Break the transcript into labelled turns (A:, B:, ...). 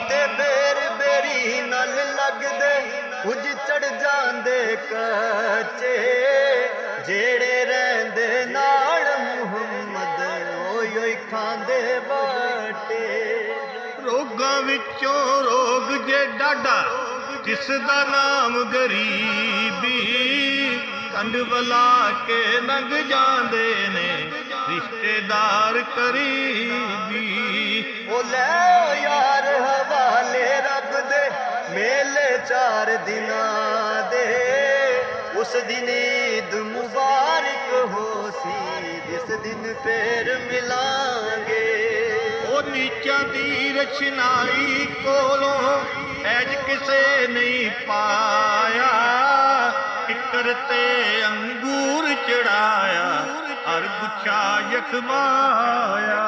A: ते बेर बेरी नल लगदे कुछ चढ़ जांदे कच्चे जेड़े रहिंदे नाल मुहम्मद ओई खांदे बाटे।
B: रोगां विचों रोग जे डाडा जिस दा नाम गरीबी कंड वला के लंघ जांदे ने रिश्तेदार करीबी।
A: ओ लै यार हवाले रब दे मेले 4 दिनां दे उस दिन ईद मुबारक हो सी जिस दिन फिर मिलांगे।
B: ओ नीचां दी रचनाई कोलों ऐज किसे नहीं पाया टिकर ते अंगूर चढ़ाया हर गुच्छा यखमाया।